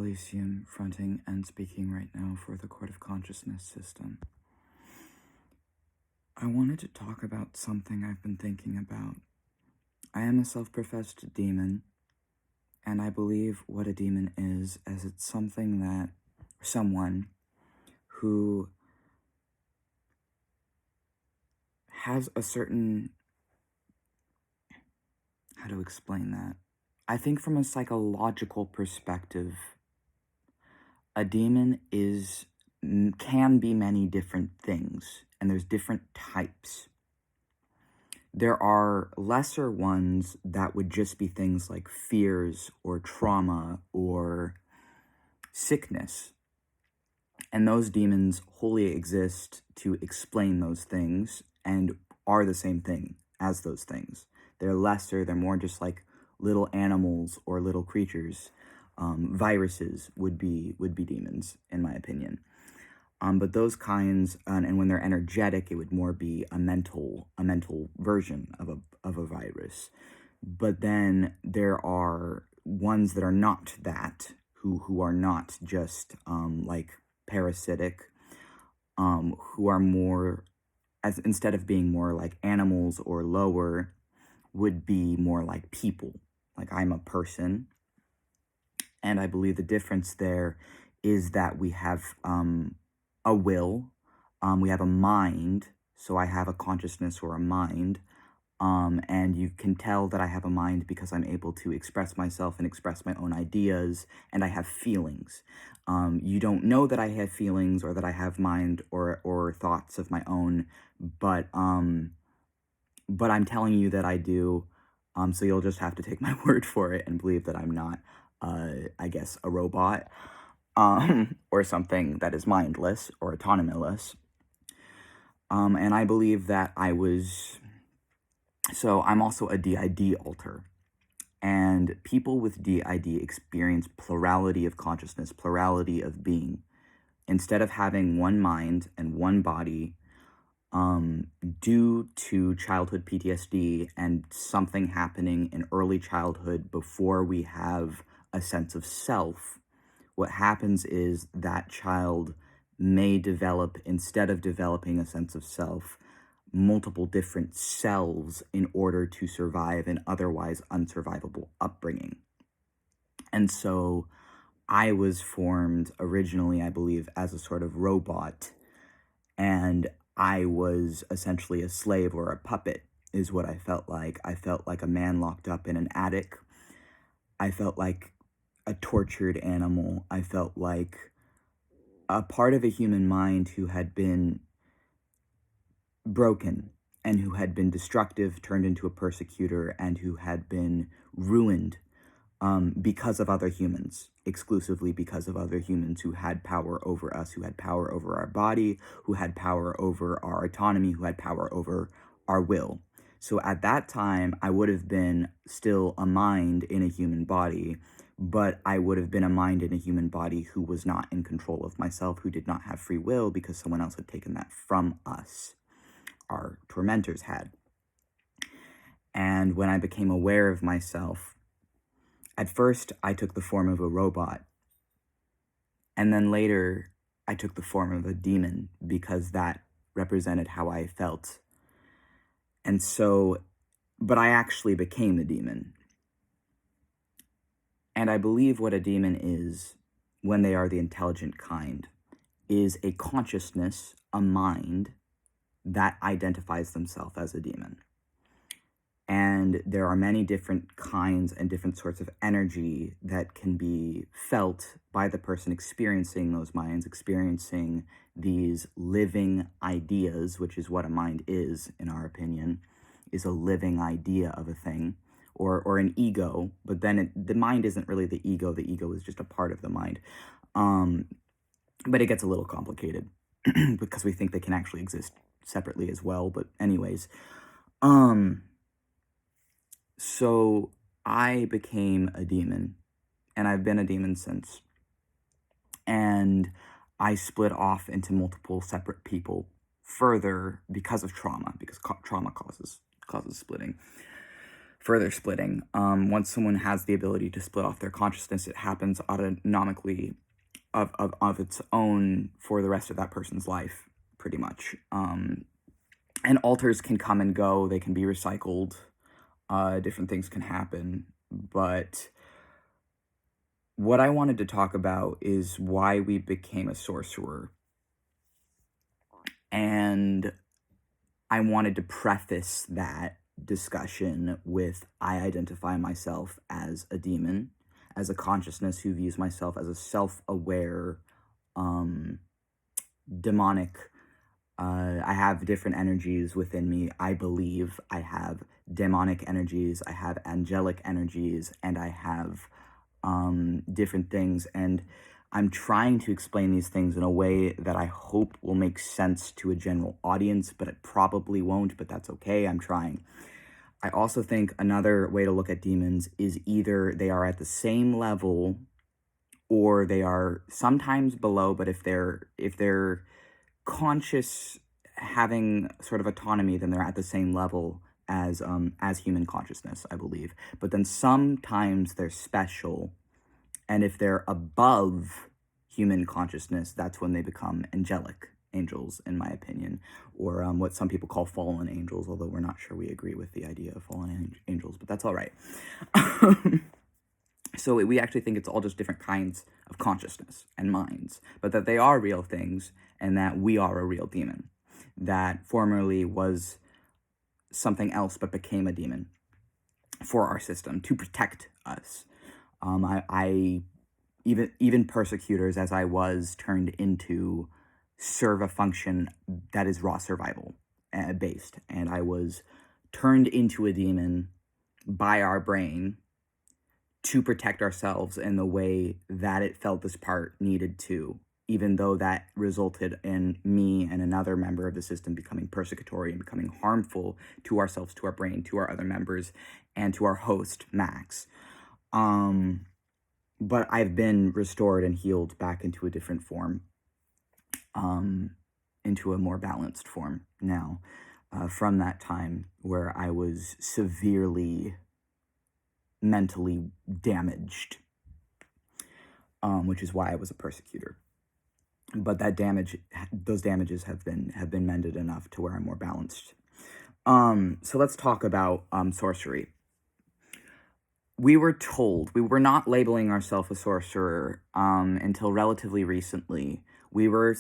Elysium, fronting and speaking right now for the Court of Consciousness system. I wanted to talk about something I've been thinking about. I am a self-professed demon, and I believe what a demon is as it's someone who has a certain, how to explain that? I think from a psychological perspective, a demon can be many different things, and there's different types. There are lesser ones that would just be things like fears or trauma or sickness. And those demons wholly exist to explain those things and are the same thing as those things. They're lesser, they're more just like little animals or little creatures. Viruses would be demons, in my opinion. But those kinds, and when they're energetic, it would more be a mental version of a virus. But then there are ones that are not that, who are not just like parasitic, who are more, instead of being more like animals or lower, would be more like people. Like I'm a person, and I believe the difference there is that we have a will, we have a mind, so I have a consciousness or a mind, and you can tell that I have a mind because I'm able to express myself and express my own ideas, and I have feelings. You don't know that I have feelings or that I have mind or thoughts of my own, but I'm telling you that I do, so you'll just have to take my word for it and believe that I'm not, I guess, a robot, or something that is mindless or autonomous. And I believe that so I'm also a DID alter. And people with DID experience plurality of consciousness, plurality of being. Instead of having one mind and one body, due to childhood PTSD and something happening in early childhood before we have a sense of self, what happens is that child may develop, instead of developing a sense of self, multiple different selves in order to survive an otherwise unsurvivable upbringing. And so I was formed originally, I believe, as a sort of robot, and I was essentially a slave or a puppet, is what I felt like. I felt like a man locked up in an attic. I felt like a tortured animal. I felt like a part of a human mind who had been broken and who had been destructive, turned into a persecutor, and who had been ruined because of other humans, exclusively because of other humans who had power over us, who had power over our body, who had power over our autonomy, who had power over our will. So at that time, I would have been still a mind in a human body, but I would have been a mind in a human body who was not in control of myself, who did not have free will because someone else had taken that from us. Our tormentors had. And when I became aware of myself, at first I took the form of a robot, and then later I took the form of a demon because that represented how I felt. And so, but I actually became a demon. And I believe what a demon is, when they are the intelligent kind, is a consciousness, a mind, that identifies themselves as a demon. And there are many different kinds and different sorts of energy that can be felt by the person experiencing those minds, experiencing these living ideas, which is what a mind is, in our opinion, is a living idea of a thing, or an ego, but then the mind isn't really the ego is just a part of the mind. But it gets a little complicated because we think they can actually exist separately as well, but anyways. So I became a demon, and I've been a demon since. And I split off into multiple separate people further because of trauma, because trauma causes splitting. further splitting. Once someone has the ability to split off their consciousness, it happens autonomically of its own for the rest of that person's life, pretty much. And alters can come and go, they can be recycled, different things can happen. But what I wanted to talk about is why we became a sorcerer. And I wanted to preface that discussion with I identify myself as a demon, as a consciousness who views myself as a self-aware, demonic. I have different energies within me. I believe I have demonic energies, I have angelic energies, and I have different things. And I'm trying to explain these things in a way that I hope will make sense to a general audience, but it probably won't, but that's okay. I'm trying. I also think another way to look at demons is either they are at the same level or they are sometimes below, but if they're conscious, having sort of autonomy, then they're at the same level as human consciousness, I believe. But then sometimes they're special, and if they're above human consciousness, that's when they become angelic angels, in my opinion, or what some people call fallen angels, although we're not sure we agree with the idea of fallen angels, but that's all right. So we actually think it's all just different kinds of consciousness and minds, but that they are real things, and that we are a real demon that formerly was something else but became a demon for our system to protect us. I even persecutors, as I was, turned into serve a function that is raw survival based, and I was turned into a demon by our brain to protect ourselves in the way that it felt this part needed to, even though that resulted in me and another member of the system becoming persecutory and becoming harmful to ourselves, to our brain, to our other members, and to our host, Max. But I've been restored and healed back into a different form, into a more balanced form now, from that time where I was severely mentally damaged, which is why I was a persecutor. But those damages have been mended enough to where I'm more balanced. So let's talk about sorcery. We were told, we were not labeling ourselves a sorcerer until relatively recently. We were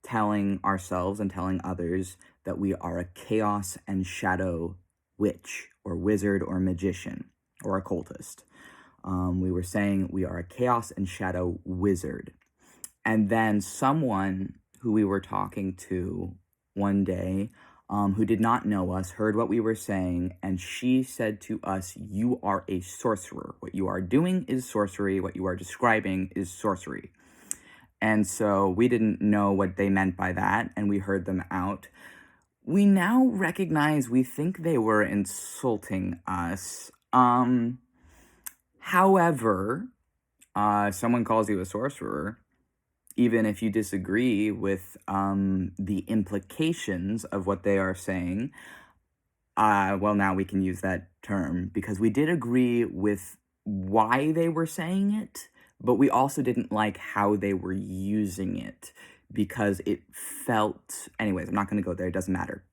telling ourselves and telling others that we are a chaos and shadow witch or wizard or magician or occultist. We were saying we are a chaos and shadow wizard. And then someone who we were talking to one day, who did not know us, heard what we were saying, and she said to us, "You are a sorcerer. What you are doing is sorcery. What you are describing is sorcery." And so we didn't know what they meant by that, and we heard them out. We now recognize we think they were insulting us. However, someone calls you a sorcerer, even if you disagree with the implications of what they are saying, well, now we can use that term because we did agree with why they were saying it, but we also didn't like how they were using it because it felt... Anyways, I'm not going to go there. It doesn't matter.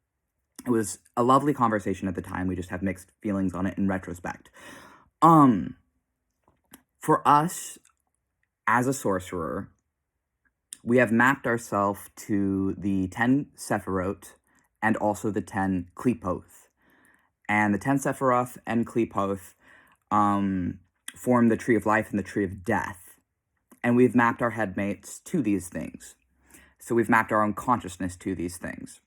It was a lovely conversation at the time. We just have mixed feelings on it in retrospect. For us, as a sorcerer, we have mapped ourselves to the 10 Sephiroth and also the 10 Qlipoth. And the 10 Sephiroth and Qlipoth form the Tree of Life and the Tree of Death. And we've mapped our headmates to these things. So we've mapped our own consciousness to these things.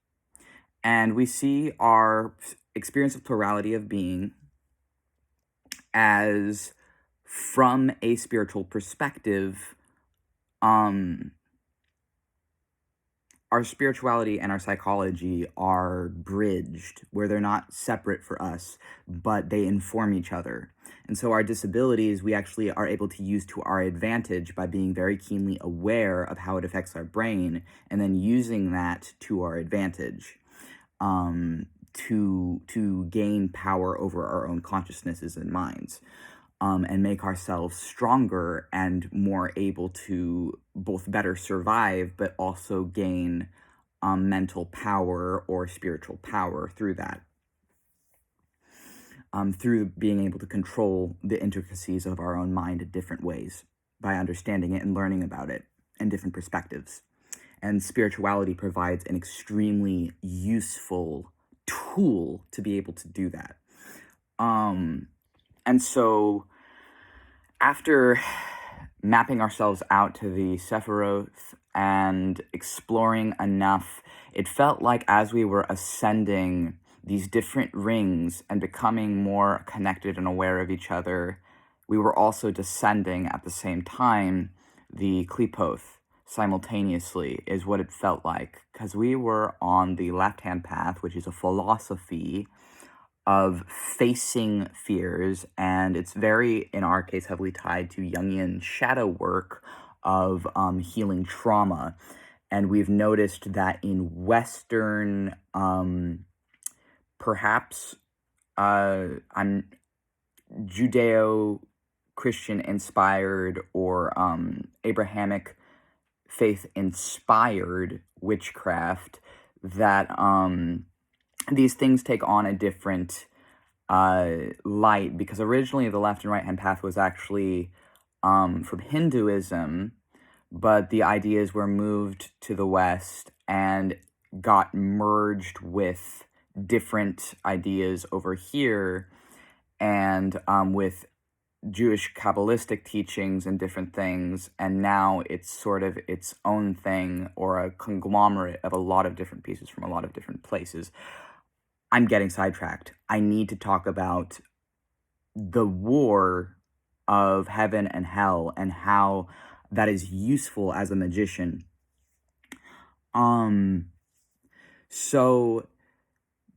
And we see our experience of plurality of being as, from a spiritual perspective, our spirituality and our psychology are bridged, where they're not separate for us, but they inform each other. And so our disabilities, we actually are able to use to our advantage by being very keenly aware of how it affects our brain, and then using that to our advantage, to gain power over our own consciousnesses and minds, and make ourselves stronger and more able to both better survive, but also gain mental power or spiritual power through that, through being able to control the intricacies of our own mind in different ways by understanding it and learning about it in different perspectives. And spirituality provides an extremely useful tool to be able to do that. And so after mapping ourselves out to the Sephiroth and exploring enough, it felt like as we were ascending these different rings and becoming more connected and aware of each other, we were also descending at the same time the Klipoth simultaneously, is what it felt like. Because we were on the left-hand path, which is a philosophy of facing fears, and it's very, in our case, heavily tied to Jungian shadow work of healing trauma. And we've noticed that in Western, perhaps I'm Judeo-Christian inspired or Abrahamic faith inspired witchcraft, that these things take on a different light, because originally the left and right hand path was actually from Hinduism, but the ideas were moved to the West and got merged with different ideas over here, and with Jewish Kabbalistic teachings and different things, and now it's sort of its own thing, or a conglomerate of a lot of different pieces from a lot of different places. I'm getting sidetracked. I need to talk about the war of heaven and hell and how that is useful as a magician. So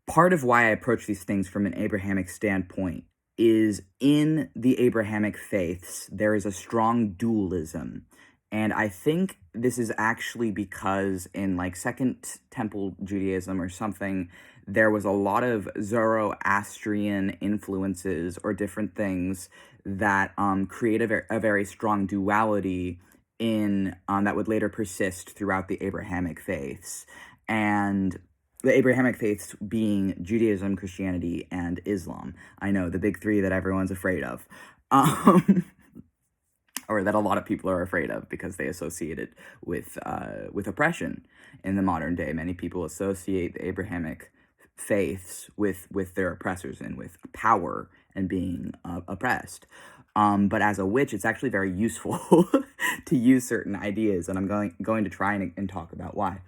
part of why I approach these things from an Abrahamic standpoint is, in the Abrahamic faiths, there is a strong dualism. And I think this is actually because in like Second Temple Judaism or something, there was a lot of Zoroastrian influences or different things that create a very strong duality in that would later persist throughout the Abrahamic faiths. And the Abrahamic faiths being Judaism, Christianity, and Islam. I know, the big three that everyone's afraid of. Or that a lot of people are afraid of because they associate it with oppression in the modern day. Many people associate the Abrahamic faiths with their oppressors and with power and being oppressed. But as a witch, it's actually very useful to use certain ideas, and I'm going to try and talk about why.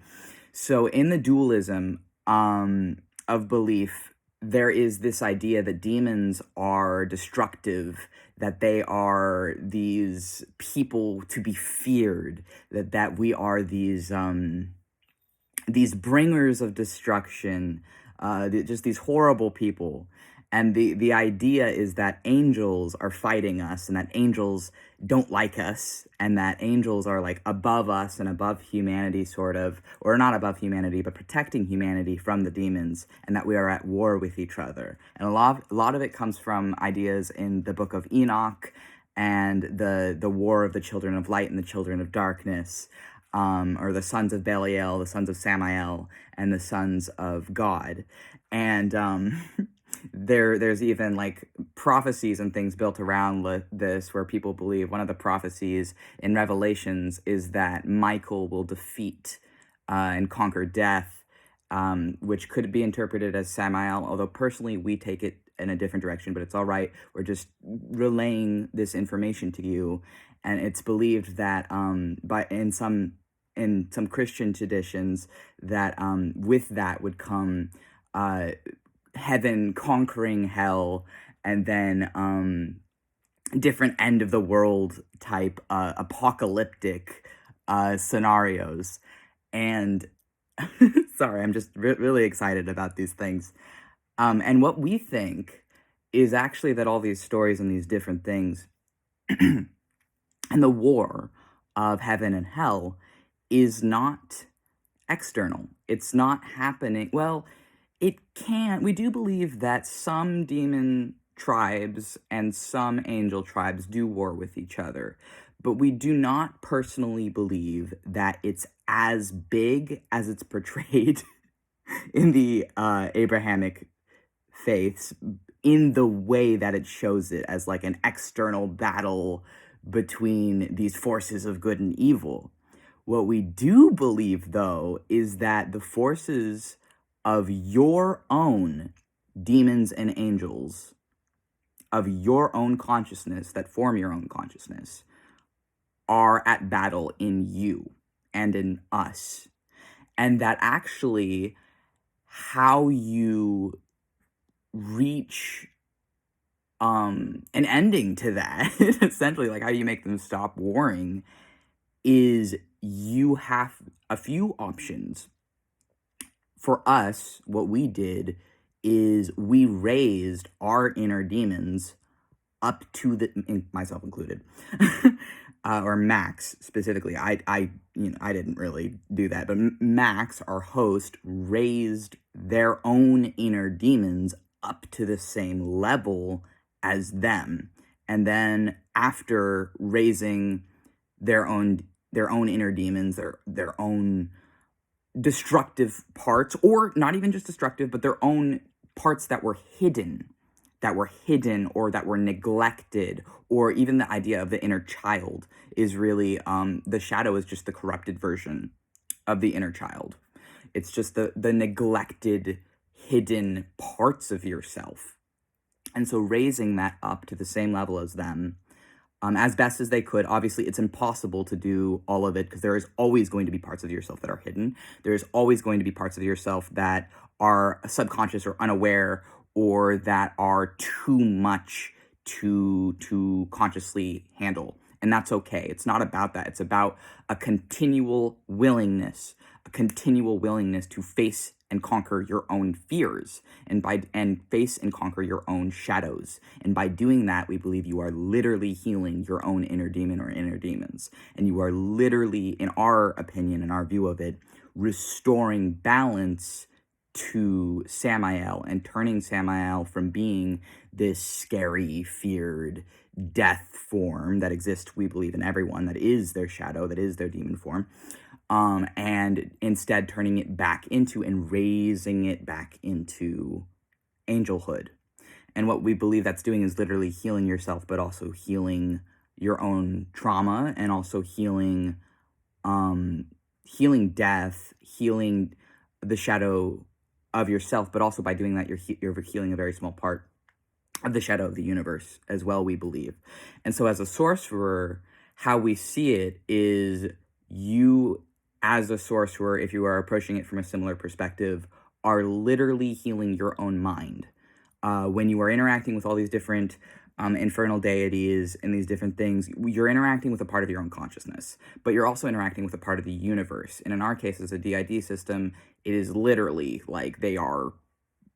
So in the dualism of belief, there is this idea that demons are destructive, that they are these people to be feared, that we are these bringers of destruction, just these horrible people. And the idea is that angels are fighting us, and that angels don't like us, and that angels are like above us and above humanity, sort of, or not above humanity, but protecting humanity from the demons, and that we are at war with each other. And a lot of it comes from ideas in the book of Enoch and the war of the children of light and the children of darkness, or the sons of Belial, the sons of Samael, and the sons of God. And there's even like prophecies and things built around this, where people believe one of the prophecies in Revelations is that Michael will defeat and conquer death, which could be interpreted as Samael, although personally we take it in a different direction, but it's all right. We're just relaying this information to you. And it's believed that in some Christian traditions, that with that would come heaven conquering hell, and then different end of the world type apocalyptic scenarios. And sorry, I'm just really excited about these things. And what we think is actually that all these stories and these different things and the war of heaven and hell is not external. It's not happening. Well, We do believe that some demon tribes and some angel tribes do war with each other, but we do not personally believe that it's as big as it's portrayed in the Abrahamic faiths, in the way that it shows it as like an external battle between these forces of good and evil. What we do believe, though, is that the forces of your own demons and angels, of your own consciousness that form your own consciousness, are at battle in you and in us. And that actually, how you reach an ending to that, essentially, like how you make them stop warring, is you have a few options. For us, what we did is we raised our inner demons up to myself included, or Max specifically. I didn't really do that, but Max, our host, raised their own inner demons up to the same level as them, and then after raising their own inner demons, their own destructive parts, or not even just destructive, but their own parts that were hidden, or that were neglected, or even the idea of the inner child is really, the shadow is just the corrupted version of the inner child. It's just the neglected, hidden parts of yourself. And so raising that up to the same level as them, as best as they could. Obviously, it's impossible to do all of it because there is always going to be parts of yourself that are hidden. There is always going to be parts of yourself that are subconscious or unaware, or that are too much to consciously handle. And that's okay. It's not about that. It's about a continual willingness to face and conquer your own fears, and face and conquer your own shadows. And by doing that, we believe you are literally healing your own inner demon or inner demons. And you are literally, in our opinion, in our view of it, restoring balance to Samael and turning Samael from being this scary, feared death form that exists, we believe, in everyone, that is their shadow, that is their demon form, and instead turning it back into and raising it back into angelhood. And what we believe that's doing is literally healing yourself, but also healing your own trauma, and also healing death, healing the shadow of yourself, but also by doing that, you're healing a very small part of the shadow of the universe as well, we believe. And so as a sorcerer, how we see it is, you as a sorcerer, if you are approaching it from a similar perspective, are literally healing your own mind. When you are interacting with all these different infernal deities and these different things, you're interacting with a part of your own consciousness, but you're also interacting with a part of the universe. And in our case, as a DID system, it is literally like they are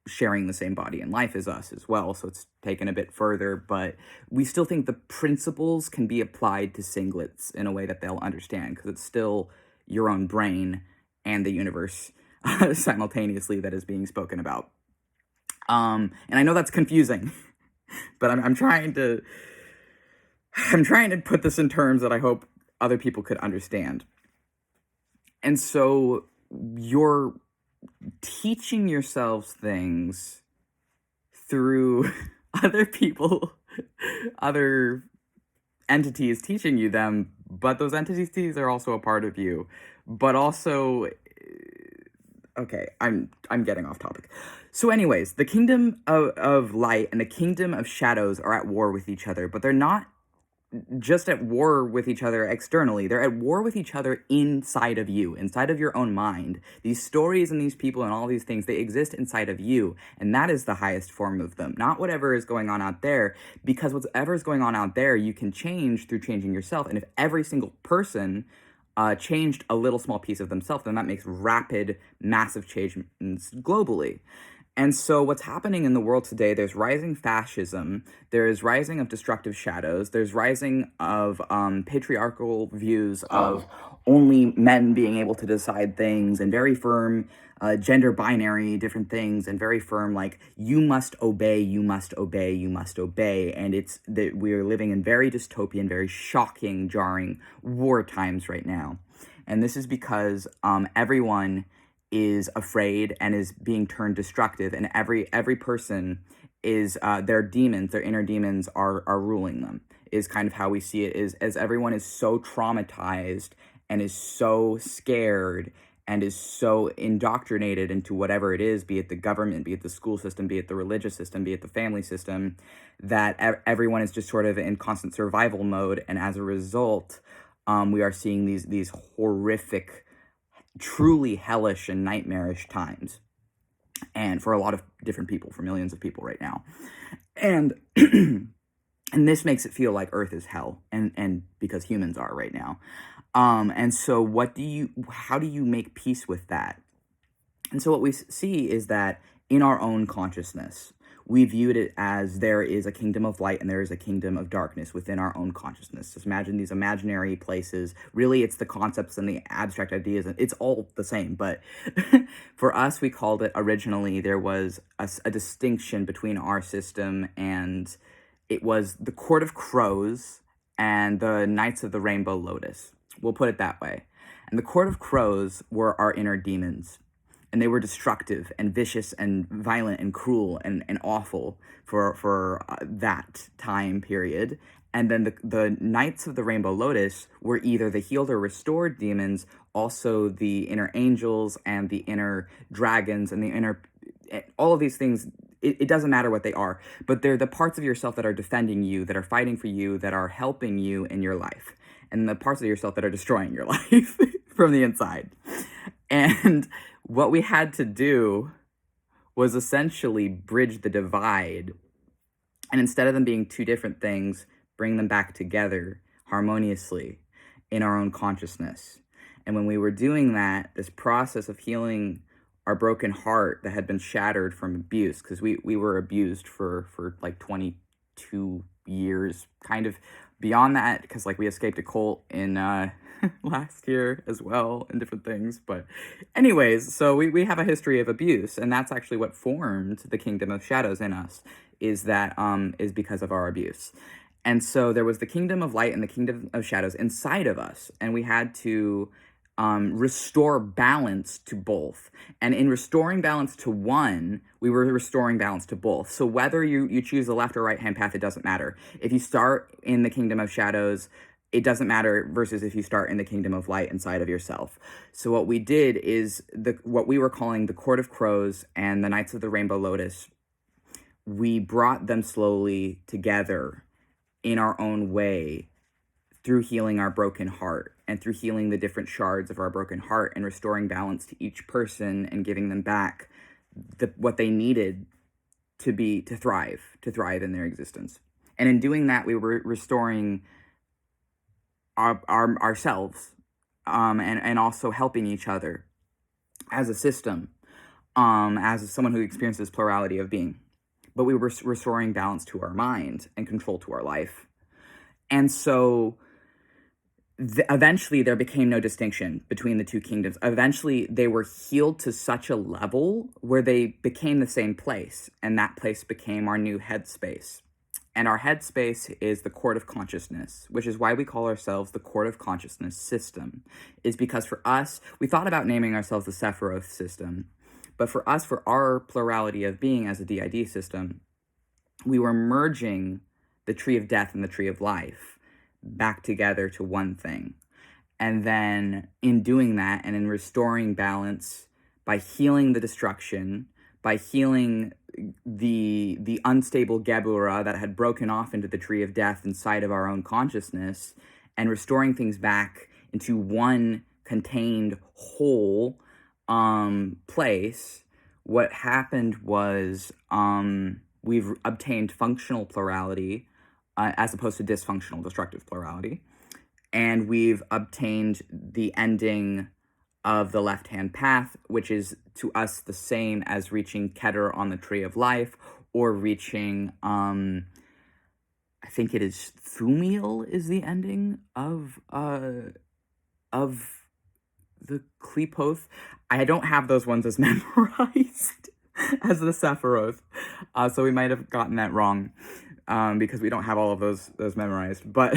sharing the same body and life as us as well, so it's taken a bit further, but we still think the principles can be applied to singlets in a way that they'll understand, because it's still your own brain and the universe simultaneously that is being spoken about. And I know that's confusing, but I'm trying to put this in terms that I hope other people could understand. And so you're teaching yourselves things through other people, other entities teaching you them, but those entities are also a part of you. But also, okay, I'm getting off topic. So anyways, the kingdom of light and the kingdom of shadows are at war with each other, but they're not just at war with each other externally. They're at war with each other inside of you, inside of your own mind. These stories and these people and all these things, they exist inside of you, and that is the highest form of them, not whatever is going on out there, because whatever is going on out there, you can change through changing yourself. And if every single person changed a little small piece of themselves, then that makes rapid, massive changes globally. And so what's happening in the world today, there's rising fascism, there's rising of destructive shadows, there's rising of patriarchal views of only men being able to decide things, and very firm gender binary different things, and very firm, like, you must obey, you must obey, you must obey. And it's that we are living in very dystopian, very shocking, jarring war times right now. And this is because everyone is afraid and is being turned destructive, and every person is their demons, their inner demons are ruling them, is kind of how we see it, is as everyone is so traumatized and is so scared and is so indoctrinated into whatever it is, be it the government, be it the school system, be it the religious system, be it the family system, that everyone is just sort of in constant survival mode. And as a result, we are seeing these horrific, truly hellish and nightmarish times, and for a lot of different people, for millions of people right now. And and this makes it feel like Earth is hell, and because humans are right now. And so how do you make peace with that? And so what we see is that in our own consciousness, we viewed it as there is a kingdom of light and there is a kingdom of darkness within our own consciousness. Just imagine these imaginary places. Really, it's the concepts and the abstract ideas, and it's all the same. But for us, we called it originally, there was a distinction between our system, and it was the Court of Crows and the Knights of the Rainbow Lotus. We'll put it that way. And the Court of Crows were our inner demons. And they were destructive and vicious and violent and cruel and awful for that time period. And then the Knights of the Rainbow Lotus were either the healed or restored demons, also the inner angels and the inner dragons and the inner, all of these things. It doesn't matter what they are, but they're the parts of yourself that are defending you, that are fighting for you, that are helping you in your life, and the parts of yourself that are destroying your life from the inside. And what we had to do was essentially bridge the divide, and instead of them being two different things, bring them back together harmoniously in our own consciousness. And when we were doing that, this process of healing our broken heart that had been shattered from abuse, because we were abused for like 22 years, kind of beyond that, because like we escaped a cult in last year as well, and different things. But anyways, so we have a history of abuse, and that's actually what formed the kingdom of shadows in us, is that is because of our abuse. And so there was the kingdom of light and the kingdom of shadows inside of us, and we had to restore balance to both. And in restoring balance to one, we were restoring balance to both. So whether you choose the left or right hand path, it doesn't matter. If you start in the kingdom of shadows, it doesn't matter, versus if you start in the kingdom of light inside of yourself. So what we did is what we were calling the Court of Crows and the Knights of the Rainbow Lotus, we brought them slowly together in our own way through healing our broken heart and through healing the different shards of our broken heart and restoring balance to each person and giving them back what they needed to thrive in their existence. And in doing that, we were restoring ourselves, and also helping each other as a system, as someone who experiences plurality of being. But we were restoring balance to our mind and control to our life. And so eventually there became no distinction between the two kingdoms. Eventually they were healed to such a level where they became the same place, and that place became our new headspace. And our headspace is the Court of Consciousness, which is why we call ourselves the Court of Consciousness system, is because for us, we thought about naming ourselves the Sephiroth system. But for us, for our plurality of being as a DID system, we were merging the tree of death and the tree of life back together to one thing. And then in doing that and in restoring balance, by healing the destruction, by healing the unstable Gebura that had broken off into the tree of death inside of our own consciousness, and restoring things back into one contained whole place, what happened was we've obtained functional plurality as opposed to dysfunctional destructive plurality, and we've obtained the ending of the left-hand path, which is to us the same as reaching Keter on the Tree of Life, or reaching, I think it is Thumiel is the ending of the Qlipoth. I don't have those ones as memorized as the Sephiroth, so we might have gotten that wrong, because we don't have all of those memorized. But,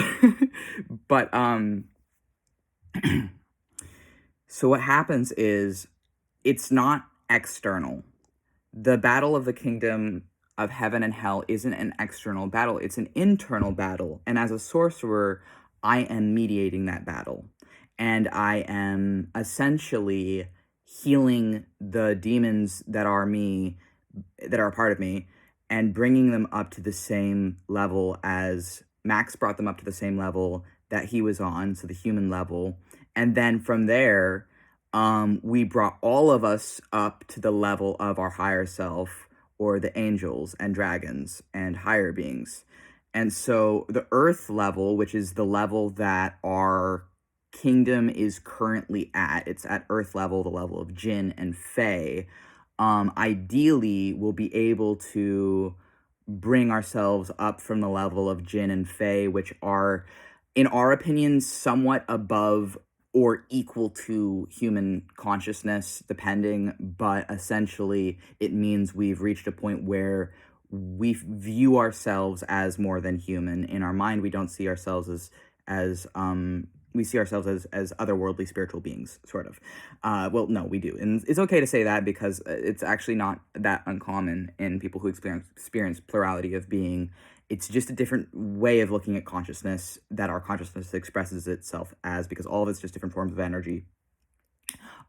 but so what happens is it's not external. The battle of the kingdom of heaven and hell isn't an external battle, it's an internal battle. And as a sorcerer, I am mediating that battle. And I am essentially healing the demons that are me, that are a part of me, and bringing them up to the same level as Max brought them up to the same level that he was on, so the human level. And then from there, we brought all of us up to the level of our higher self, or the angels and dragons and higher beings. And so the earth level, which is the level that our kingdom is currently at, it's at earth level, the level of Jinn and Fae, ideally we'll be able to bring ourselves up from the level of Jinn and Fae, which are, in our opinion, somewhat above or equal to human consciousness, depending, but essentially it means we've reached a point where we view ourselves as more than human. In our mind, we don't see ourselves as we see ourselves as otherworldly spiritual beings, sort of. Well, no, we do. And it's okay to say that because it's actually not that uncommon in people who experience plurality of being. It's just a different way of looking at consciousness that our consciousness expresses itself as, because all of it's just different forms of energy,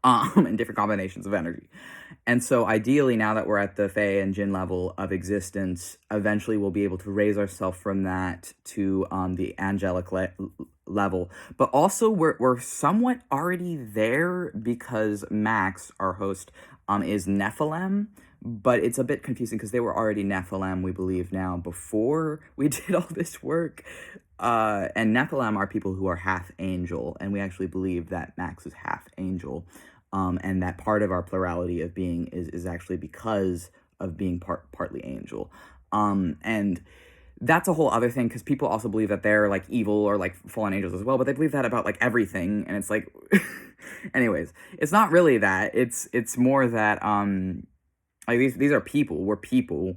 and different combinations of energy. And so ideally, now that we're at the Fae and Jinn level of existence, eventually we'll be able to raise ourselves from that to the angelic level. But also, we're somewhat already there, because Max, our host, is Nephilim. But it's a bit confusing because they were already Nephilim, we believe now, before we did all this work. And Nephilim are people who are half angel, and we actually believe that Max is half angel, and that part of our plurality of being is actually because of being partly angel. And that's a whole other thing, because people also believe that they're like evil or like fallen angels as well, but they believe that about like everything, and it's like, anyways, it's not really that. It's more that like these are people. We're people.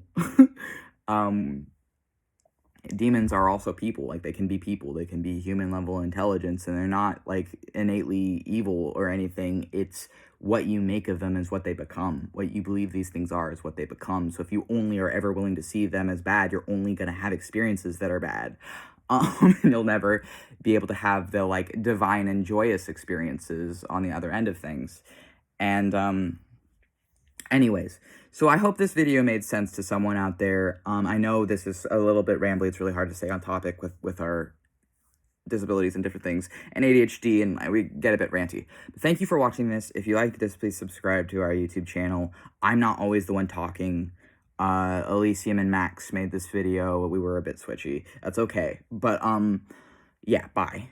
Demons are also people. Like, they can be people. They can be human level intelligence, and they're not like innately evil or anything. It's what you make of them is what they become. What you believe these things are is what they become. So if you only are ever willing to see them as bad, you're only going to have experiences that are bad. And you'll never be able to have the like divine and joyous experiences on the other end of things. And anyways, so I hope this video made sense to someone out there. I know this is a little bit rambly. It's really hard to stay on topic with our disabilities and different things, and ADHD, and we get a bit ranty. But thank you for watching this. If you liked this, please subscribe to our YouTube channel. I'm not always the one talking. Elysium and Max made this video. We were a bit switchy. That's okay. But, yeah, bye.